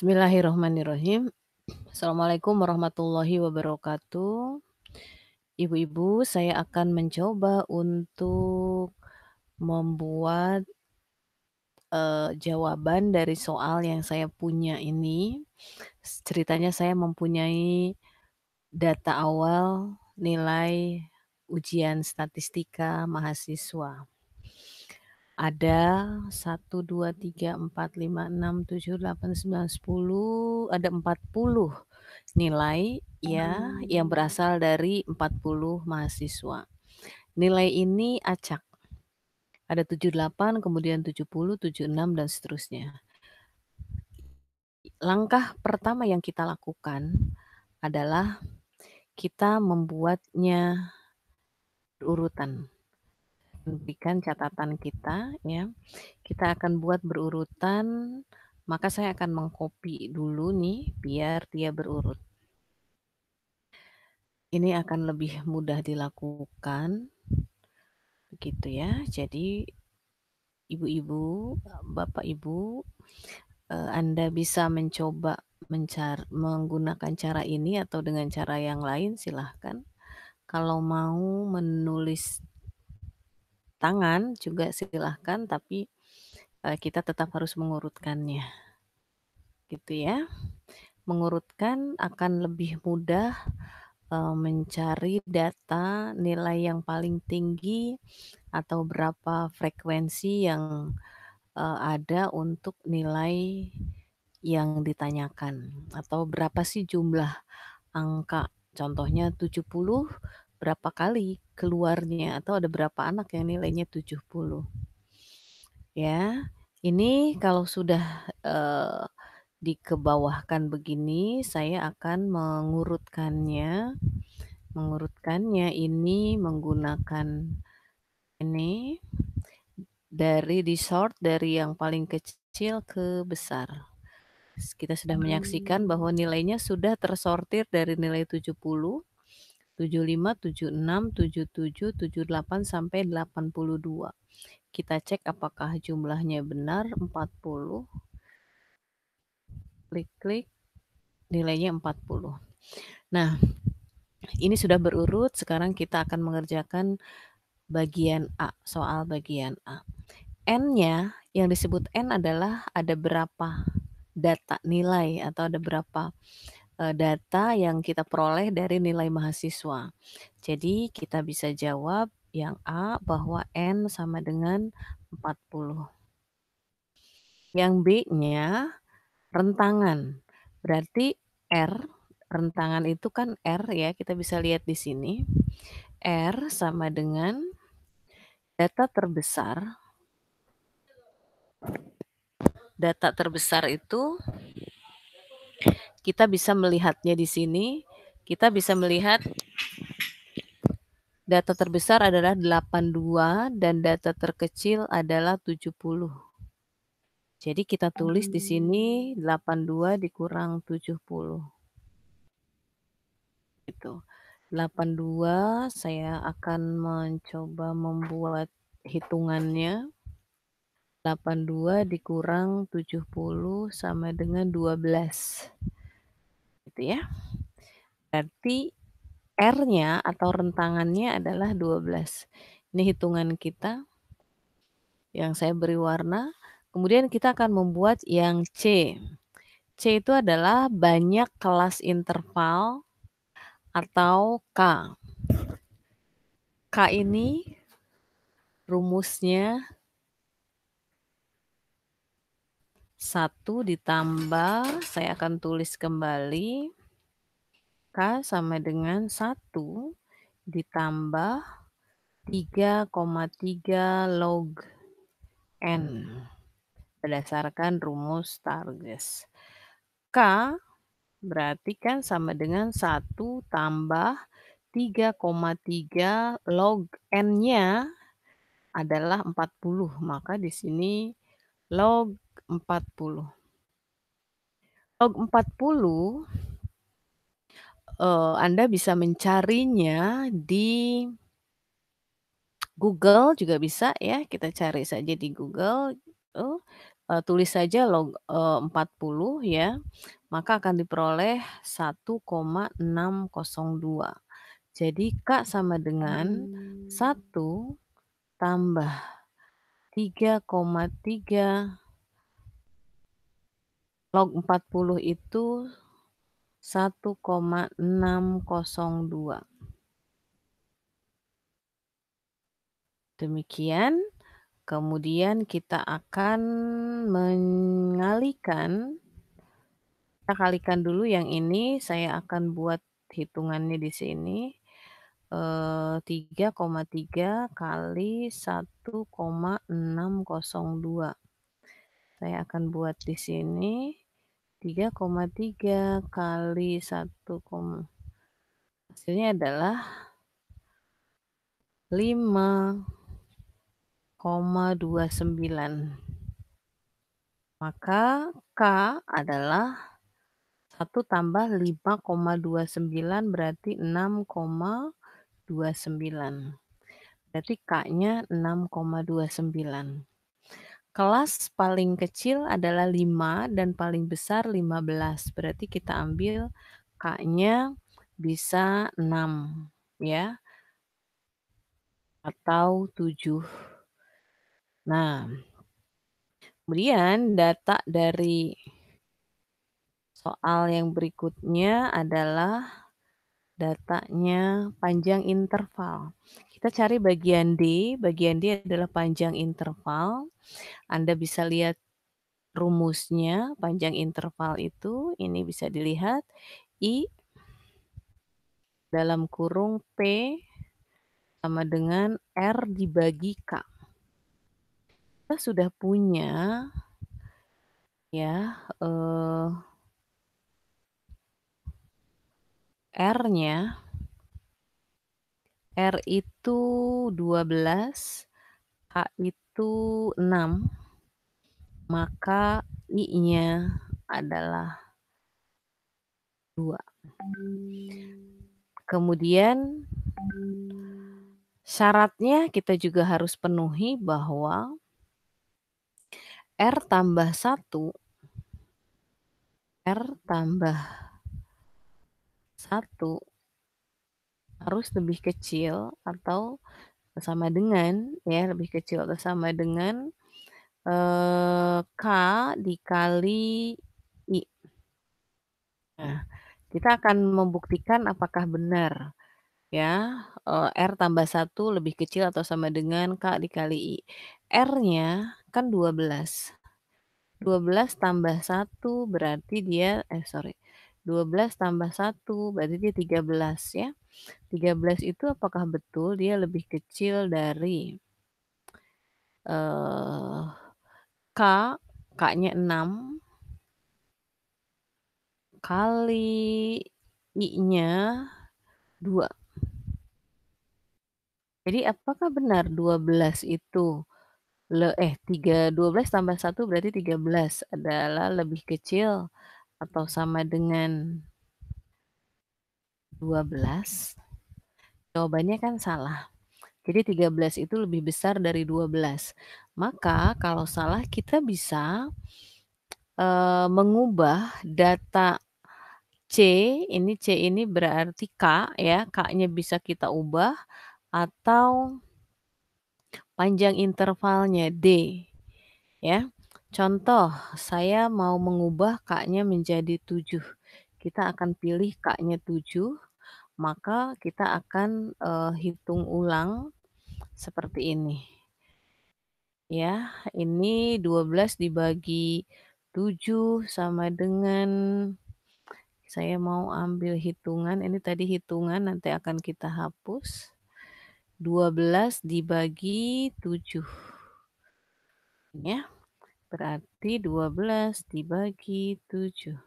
Bismillahirrohmanirrohim. Assalamualaikum warahmatullahi wabarakatuh. Ibu-ibu, saya akan mencoba untuk membuat, jawaban dari soal yang saya punya ini. Ceritanya saya mempunyai data awal nilai ujian statistika mahasiswa. Ada 1, 2, 3, 4, 5, 6, 7, 8, 9, 10, ada 40 nilai ya yang berasal dari 40 mahasiswa. Nilai ini acak. Ada 78, kemudian 70, 76 dan seterusnya. Langkah pertama yang kita lakukan adalah kita membuatnya berurutan. Berikan catatan kita ya. Kita akan buat berurutan, maka saya akan mengcopy dulu nih biar dia berurut. Ini akan lebih mudah dilakukan. Begitu ya. Jadi ibu-ibu, bapak ibu, Anda bisa mencoba menggunakan cara ini atau dengan cara yang lain silahkan. Kalau mau menulis tangan juga silahkan, tapi kita tetap harus mengurutkannya. Gitu ya. Mengurutkan akan lebih mudah mencari data nilai yang paling tinggi atau berapa frekuensi yang ada untuk nilai yang ditanyakan atau berapa sih jumlah angka. Contohnya 70 berapa kali keluarnya atau ada berapa anak yang nilainya 70. Ya. Ini kalau sudah dikebawahkan begini, saya akan mengurutkannya. Mengurutkannya ini menggunakan ini dari yang paling kecil ke besar. Kita sudah menyaksikan bahwa nilainya sudah tersortir dari nilai 70, 75, 76, 77, 78 sampai 82. Kita cek apakah jumlahnya benar 40. Klik-klik, nilainya 40. Nah, ini sudah berurut, sekarang kita akan mengerjakan bagian A, soal bagian A. N-nya, yang disebut N adalah ada berapa data nilai atau ada berapa data yang kita peroleh dari nilai mahasiswa. Jadi kita bisa jawab yang A bahwa N sama dengan 40. Yang B-nya rentangan. Berarti R, rentangan itu kan R ya, kita bisa lihat di sini. R sama dengan data terbesar. Data terbesar itu kita bisa melihatnya di sini. Kita bisa melihat data terbesar adalah 82 dan data terkecil adalah 70. Jadi kita tulis di sini 82 dikurang 70. Itu. 82 saya akan mencoba membuat hitungannya. 82 dikurang 70 sama dengan 12. Gitu ya. Berarti R-nya atau rentangannya adalah 12. Ini hitungan kita yang saya beri warna. Kemudian kita akan membuat yang C. C itu adalah banyak kelas interval atau K. K ini rumusnya 1 ditambah, saya akan tulis kembali, K sama dengan 1 ditambah 3,3 log N berdasarkan rumus Stargess. K berarti kan sama dengan 1 tambah 3,3 log N-nya adalah 40. Maka di sini log 40. Log 40 Anda bisa mencarinya di Google juga bisa ya, kita cari saja di Google. tulis saja 40 ya, maka akan diperoleh 1,602. Jadi K sama dengan 1 tambah 3,3 log 40 itu 1,602. Demikian, kemudian kita akan mengalikan, kita kalikan dulu yang ini, saya akan buat hitungannya di sini. 3,3 kali 1,602. Saya akan buat di sini 3,3 kali 1, hasilnya adalah 5,29. Maka K adalah 1 tambah 5,29 berarti 6,29. Berarti K-nya 6,29. Kelas paling kecil adalah 5 dan paling besar 15. Berarti kita ambil K-nya bisa 6 ya, atau 7. Nah, kemudian data dari soal yang berikutnya adalah datanya panjang interval. Kita cari bagian D adalah panjang interval. Anda bisa lihat rumusnya, panjang interval itu, ini bisa dilihat, I dalam kurung P sama dengan R dibagi K. Kita sudah punya ya, R-nya, R itu 12, K itu 6, maka I-nya adalah 2. Kemudian syaratnya kita juga harus penuhi bahwa R tambah 1 harus lebih kecil atau sama dengan ya, lebih kecil atau sama dengan, K dikali I. Nah, kita akan membuktikan apakah benar ya, R tambah 1 lebih kecil atau sama dengan K dikali I. R-nya kan 12. 12 tambah 1 berarti dia 12 tambah 1 berarti dia 13 ya. 13 itu apakah betul dia lebih kecil dari, eee, K, K-nya 6 kali I-nya 2. Jadi apakah benar 12 itu 12 tambah 1 berarti 13 adalah lebih kecil atau sama dengan 12? Jawabannya kan salah. Jadi 13 itu lebih besar dari 12. Maka kalau salah kita bisa, mengubah data C ini berarti K ya, K-nya bisa kita ubah atau panjang intervalnya D ya. Contoh, saya mau mengubah K-nya menjadi 7. Kita akan pilih K-nya 7, maka kita akan, hitung ulang seperti ini. Ya, ini 12 dibagi 7 sama dengan, saya mau ambil hitungan, ini tadi hitungan nanti akan kita hapus. 12 dibagi 7. Ya, berarti 12 dibagi 7.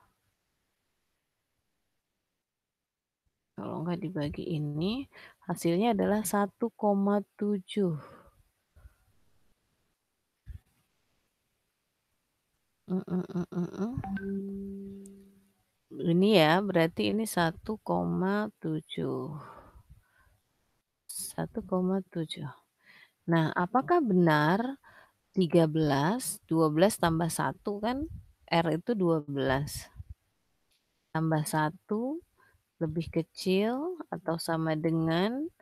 Kalau enggak dibagi ini, hasilnya adalah 1,7. Ini ya, berarti ini 1,7. 1,7. Nah, apakah benar 13, 12 tambah satu kan, R itu 12, tambah satu lebih kecil atau sama dengan,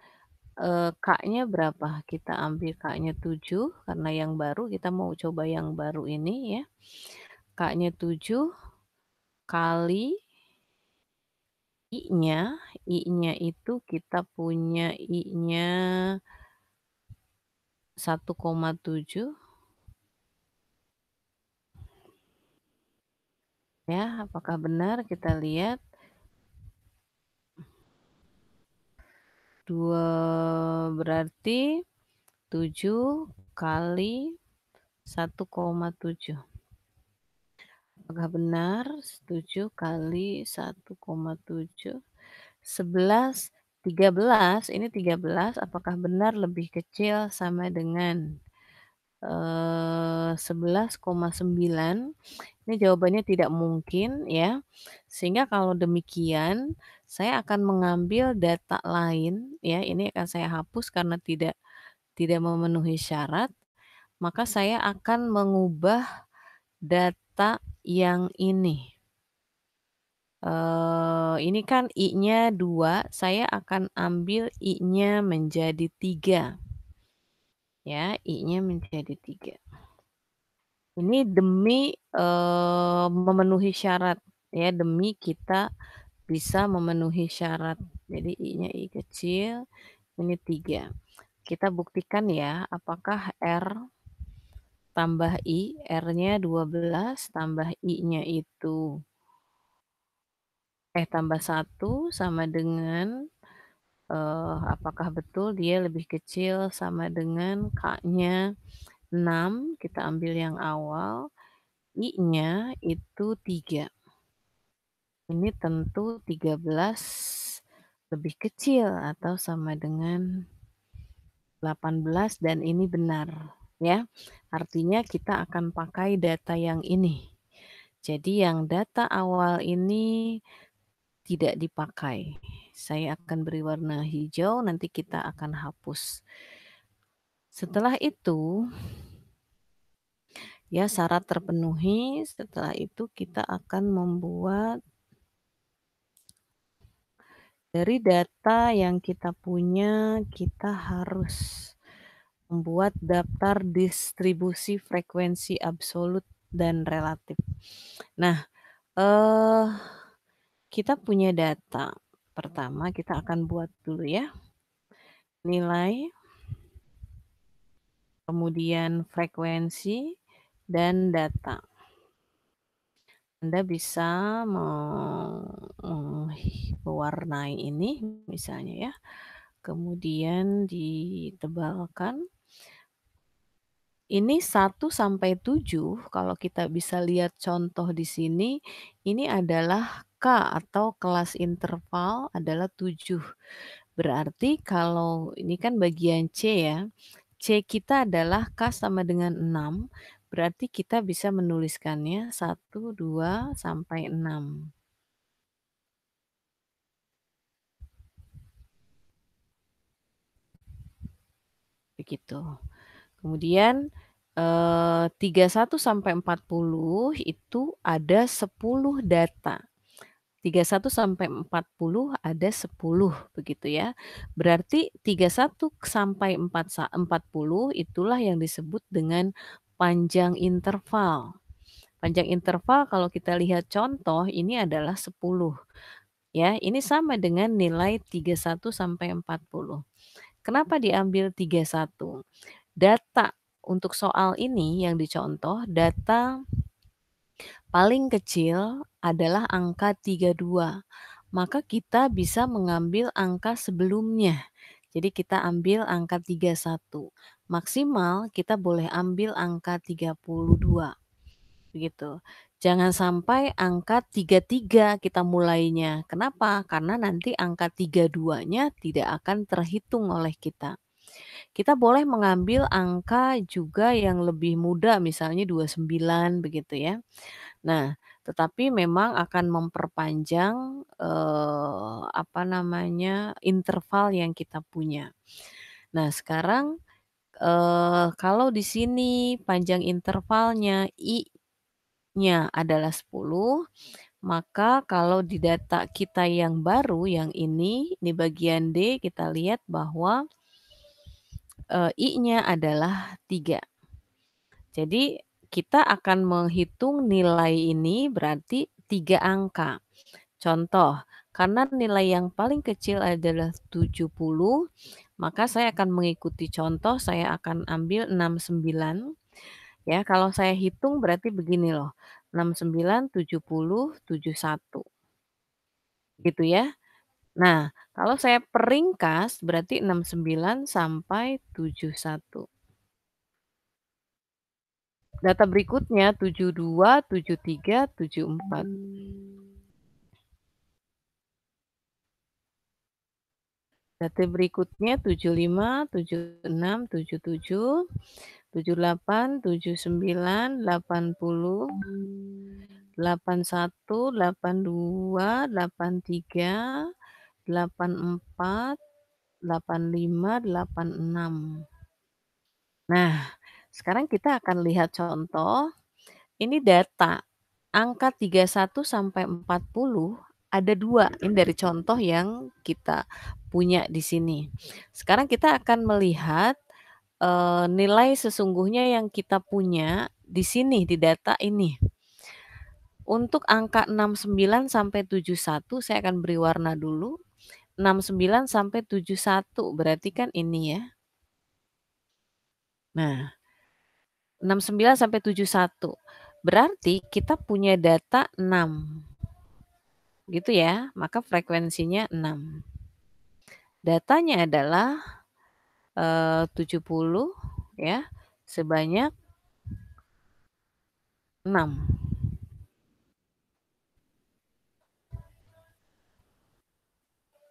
K-nya berapa? Kita ambil K-nya 7 karena yang baru, kita mau coba yang baru ini ya. K-nya 7 kali I-nya, I-nya itu kita punya I-nya 1,7 ya, apakah benar? Kita lihat. 2 berarti 7 kali 1,7. Apakah benar? 7 kali 1,7. 11, 13, ini 13, apakah benar lebih kecil sama dengan 11,9? Ini jawabannya tidak mungkin ya. Sehingga kalau demikian, saya akan mengambil data lain ya, ini akan saya hapus karena tidak memenuhi syarat, maka saya akan mengubah data yang ini. Ini kan I-nya 2, saya akan ambil I-nya menjadi 3 ya, I-nya menjadi 3. Ini demi, memenuhi syarat ya, demi kita bisa memenuhi syarat. Jadi I-nya I kecil, ini 3. Kita buktikan ya, apakah R tambah I, R-nya 12 tambah I-nya itu tambah 1 sama dengan, apakah betul dia lebih kecil sama dengan K-nya 6, kita ambil yang awal, I-nya itu 3. Ini tentu 13 lebih kecil atau sama dengan 18 dan ini benar, ya. Artinya kita akan pakai data yang ini. Jadi yang data awal ini tidak dipakai. Saya akan beri warna hijau, nanti kita akan hapus. Setelah itu, ya syarat terpenuhi, setelah itu kita akan membuat dari data yang kita punya, kita harus membuat daftar distribusi frekuensi absolut dan relatif. Nah, eh kita punya data. Pertama kita akan buat dulu ya. Nilai, kemudian frekuensi dan data. Anda bisa mewarnai ini misalnya ya. Kemudian ditebalkan. Ini 1 sampai 7 kalau kita bisa lihat contoh di sini, ini adalah K atau kelas interval adalah 7. Berarti kalau ini kan bagian C ya, C kita adalah K sama dengan 6, berarti kita bisa menuliskannya 1, 2, sampai 6. Begitu. Kemudian 31 sampai 40 itu ada 10 data. 31 sampai 40 ada 10 begitu ya. Berarti 31 sampai 40 itulah yang disebut dengan panjang interval. Panjang interval kalau kita lihat contoh ini adalah 10 ya. Ini sama dengan nilai 31 sampai 40. Kenapa diambil 31? Data untuk soal ini yang dicontoh, data paling kecil adalah angka 32. Maka kita bisa mengambil angka sebelumnya. Jadi kita ambil angka 31. Maksimal kita boleh ambil angka 32. Begitu. Jangan sampai angka 33 kita mulainya. Kenapa? Karena nanti angka 32-nya tidak akan terhitung oleh kita. Kita boleh mengambil angka juga yang lebih muda, misalnya 29 begitu ya. Nah, tetapi memang akan memperpanjang, interval yang kita punya. Nah, sekarang Kalau di sini panjang intervalnya I-nya adalah 10, maka kalau di data kita yang baru, yang ini bagian D kita lihat bahwa, I-nya adalah 3. Jadi kita akan menghitung nilai ini berarti 3 angka. Contoh, karena nilai yang paling kecil adalah 70, maka saya akan mengikuti contoh, saya akan ambil 69, ya. Kalau saya hitung berarti begini loh, 69, 70, 71, gitu ya. Nah, kalau saya peringkas berarti 69 sampai 71. Data berikutnya 72, 73, 74. Data berikutnya 75, 76, 77, 78, 79, 80, 81, 82, 83, 84, 85, 86. Nah, sekarang kita akan lihat contoh. Ini data, angka 31 sampai 40 ada 2, ini dari contoh yang kita punya di sini. Sekarang kita akan melihat, nilai sesungguhnya yang kita punya di sini, di data ini. Untuk angka 69 sampai 71 saya akan beri warna dulu, 69 sampai 71 berarti kan ini ya. Nah, 69 sampai 71. Berarti kita punya data 6. Gitu ya, maka frekuensinya 6. Datanya adalah 70 ya, sebanyak 6.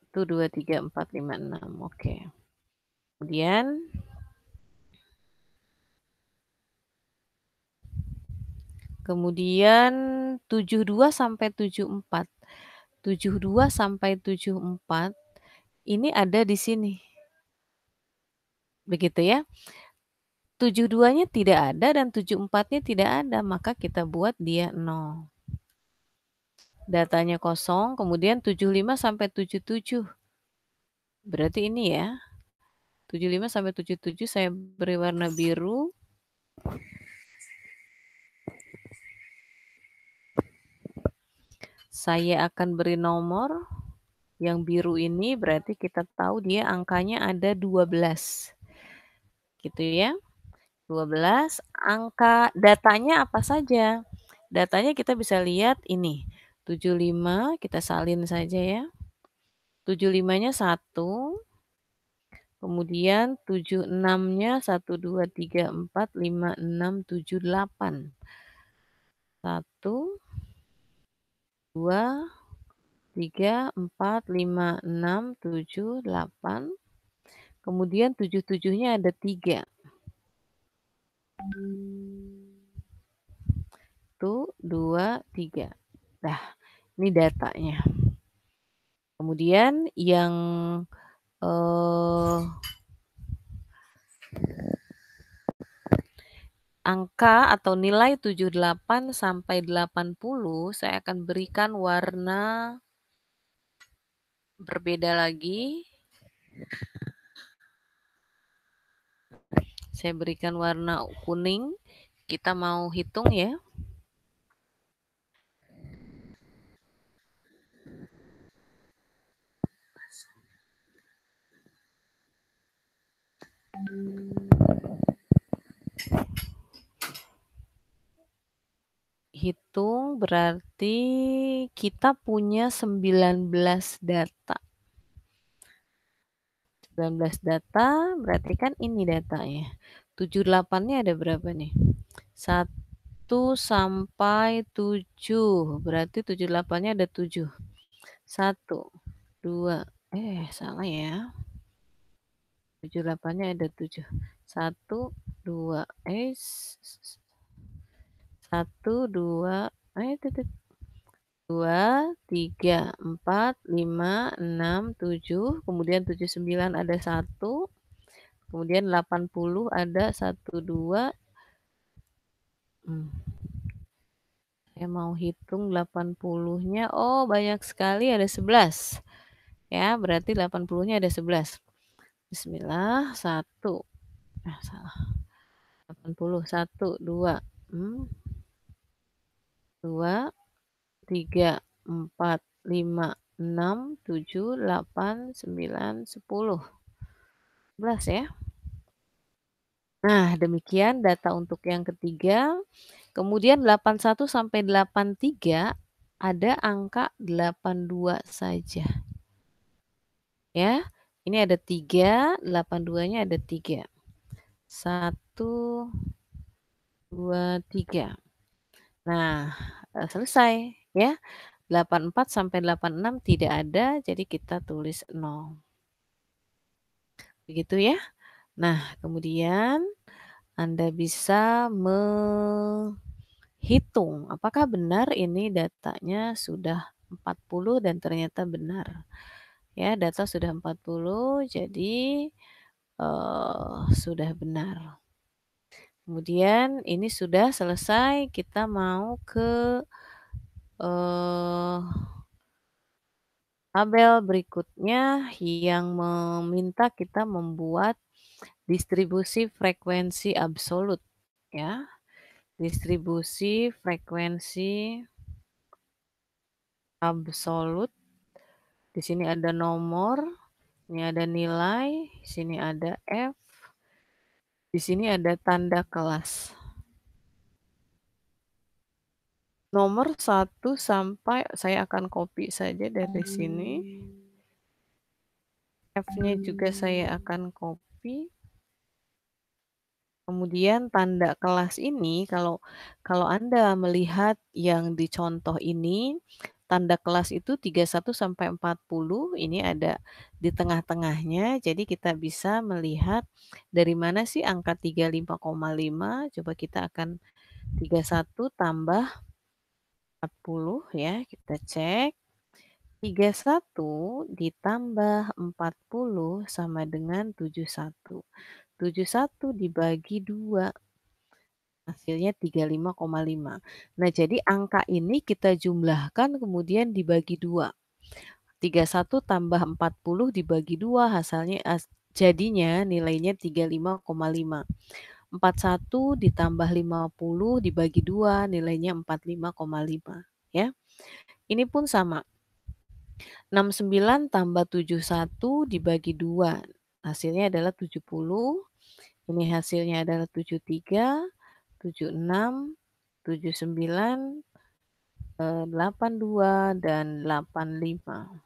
Itu 2, 3, 4, 5, 6. Oke. Kemudian 72 sampai 74. 72 sampai 74 ini ada di sini. Begitu ya. 72-nya tidak ada dan 74-nya tidak ada, maka kita buat dia 0. Datanya kosong, kemudian 75 sampai 77. Berarti ini ya. 75 sampai 77 saya beri warna biru. Saya akan beri nomor. Yang biru ini berarti kita tahu dia angkanya ada 12. Gitu ya. 12, angka datanya apa saja? Datanya kita bisa lihat ini, 75 kita salin saja ya. 75-nya 1, kemudian 76-nya 1, 2, 3, 4, 5, 6, 7, 8. 1, 2, 3, 4, 5, 6, 7, 8. Kemudian 77-nya ada 3. 1, 2, 3. Nah, ini datanya. Kemudian yang angka atau nilai 78 sampai 80 saya akan berikan warna berbeda lagi. Saya berikan warna kuning. Kita mau hitung ya. Hitung berarti kita punya 19 data. 19 data berarti kan ini datanya. 78-nya ada berapa nih? 1 sampai 7. Berarti 78-nya ada 7. 1, 2, salah ya. 78-nya ada 7. 1, 2, 1, 2, 2, 3, 4, 5, 6, 7, kemudian 79 ada 1, kemudian 80 ada 1, 2, saya mau hitung 80-nya, oh banyak sekali ada 11. Ya, berarti 80-nya ada 11. Bismillah, 1, salah, 80, 1, 2, 2, 3, 4, 5, 6, 7, 8, 9, 10. 11 ya. Nah, demikian data untuk yang ketiga. Kemudian 81 sampai 83 ada angka 82 saja. Ya, ini ada 3, 82-nya ada 3. 1, 2, 3. Nah, selesai ya. 84 sampai 86 tidak ada, jadi kita tulis 0. Begitu ya. Nah, kemudian Anda bisa menghitung apakah benar ini datanya sudah 40 dan ternyata benar. Ya, data sudah 40 jadi sudah benar. Kemudian ini sudah selesai, kita mau ke tabel berikutnya yang meminta kita membuat distribusi frekuensi absolut ya. Distribusi frekuensi absolut. Di sini ada nomor, ini ada nilai, di sini ada F, di sini ada tanda kelas. Nomor 1 sampai saya akan copy saja dari sini. F-nya juga saya akan copy. Kemudian tanda kelas ini kalau Anda melihat yang di contoh ini, tanda kelas itu 31 sampai 40 ini ada di tengah-tengahnya. Jadi kita bisa melihat dari mana sih angka 35,5. Coba kita akan 31 tambah 40 ya, kita cek. 31 ditambah 40 sama dengan 71. 71 dibagi 2, hasilnya 35,5. Nah, jadi angka ini kita jumlahkan kemudian dibagi 2. 31 tambah 40 dibagi 2 hasilnya jadinya nilainya 35,5. 41 ditambah 50 dibagi 2 nilainya 45,5 ya. Ini pun sama. 69 tambah 71 dibagi 2. Hasilnya adalah 70. Ini hasilnya adalah 73, 76, 79, 82, dan 85.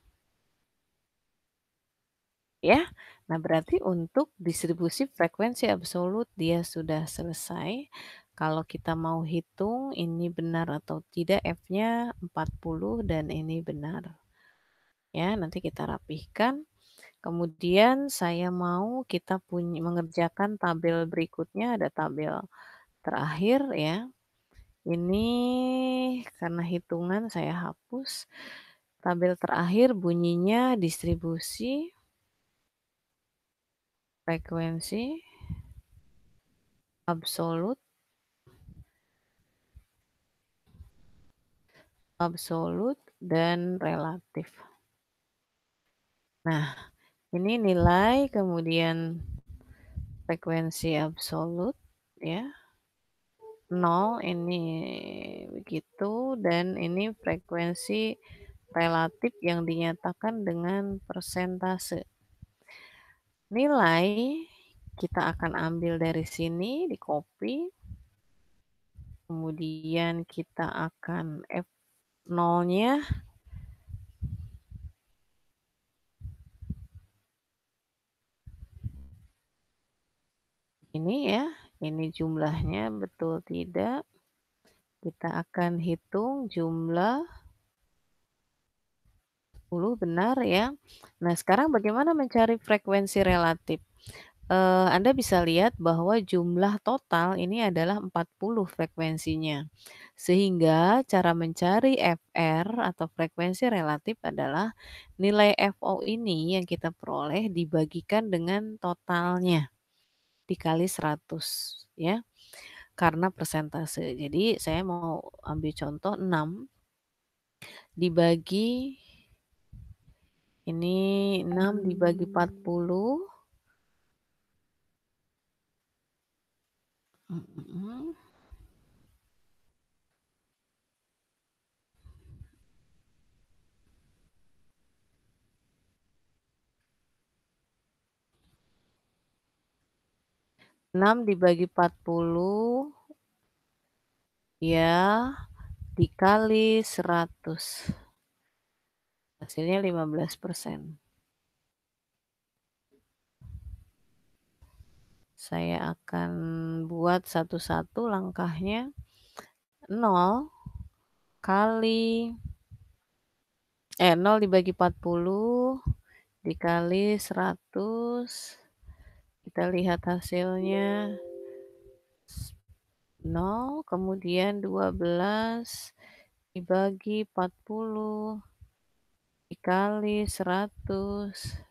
Ya. Nah, berarti untuk distribusi frekuensi absolut dia sudah selesai. Kalau kita mau hitung ini benar atau tidak, F-nya 40 dan ini benar. Ya, nanti kita rapihkan. Kemudian saya mau kita mengerjakan tabel berikutnya, ada tabel terakhir ya. Ini karena hitungan saya hapus. Tabel terakhir bunyinya distribusi frekuensi absolut dan relatif. Nah, ini nilai kemudian frekuensi absolut ya. 0 ini begitu dan ini frekuensi relatif yang dinyatakan dengan persentase. Nilai kita akan ambil dari sini, di copy. Kemudian kita akan F0-nya ini ya, ini jumlahnya betul tidak. Kita akan hitung jumlah 10 benar ya. Nah, sekarang bagaimana mencari frekuensi relatif? Anda bisa lihat bahwa jumlah total ini adalah 40 frekuensinya. Sehingga cara mencari FR atau frekuensi relatif adalah nilai FO ini yang kita peroleh dibagikan dengan totalnya. dikali 100 ya, karena persentase. Jadi saya mau ambil contoh 6 dibagi ini 6 dibagi 40, mhm, 6 dibagi 40 ya, dikali 100, hasilnya 15%. Saya akan buat satu-satu langkahnya. 0 kali 0 dibagi 40 dikali 100, kita lihat hasilnya 0, kemudian 12 dibagi 40 dikali 100,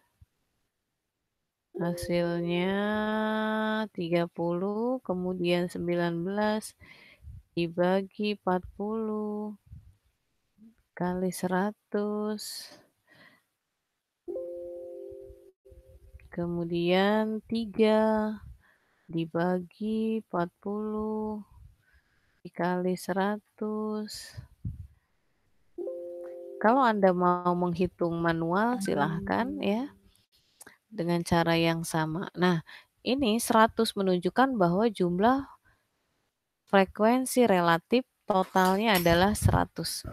hasilnya 30, kemudian 19 dibagi 40 kali 100, kemudian 3 dibagi 40 dikali 100. Kalau Anda mau menghitung manual silahkan ya, dengan cara yang sama. Nah, ini 100 menunjukkan bahwa jumlah frekuensi relatif totalnya adalah 100.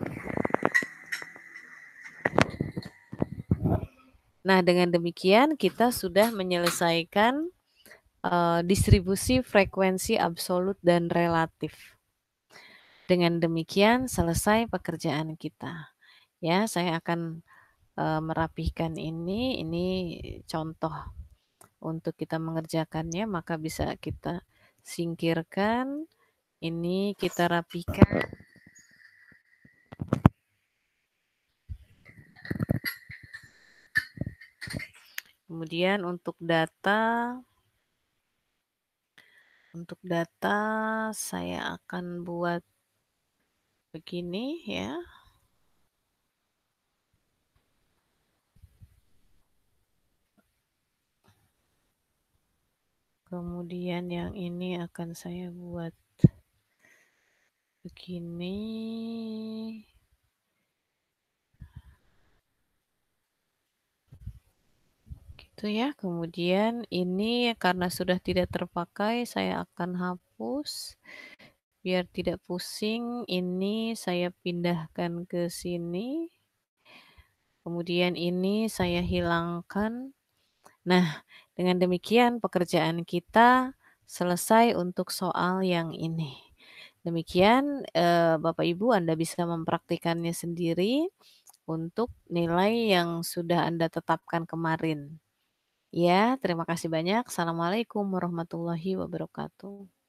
Nah, dengan demikian kita sudah menyelesaikan distribusi frekuensi absolut dan relatif. Dengan demikian selesai pekerjaan kita. Ya, saya akan merapihkan ini contoh untuk kita mengerjakannya, maka bisa kita singkirkan, ini kita rapihkan. Kemudian untuk data saya akan buat begini ya. Kemudian yang ini akan saya buat begini. Gitu ya. Kemudian ini karena sudah tidak terpakai saya akan hapus biar tidak pusing. Ini saya pindahkan ke sini. Kemudian ini saya hilangkan. Nah, dengan demikian pekerjaan kita selesai untuk soal yang ini. Demikian, Bapak Ibu Anda bisa mempraktikannya sendiri untuk nilai yang sudah Anda tetapkan kemarin. Ya, terima kasih banyak. Assalamualaikum warahmatullahi wabarakatuh.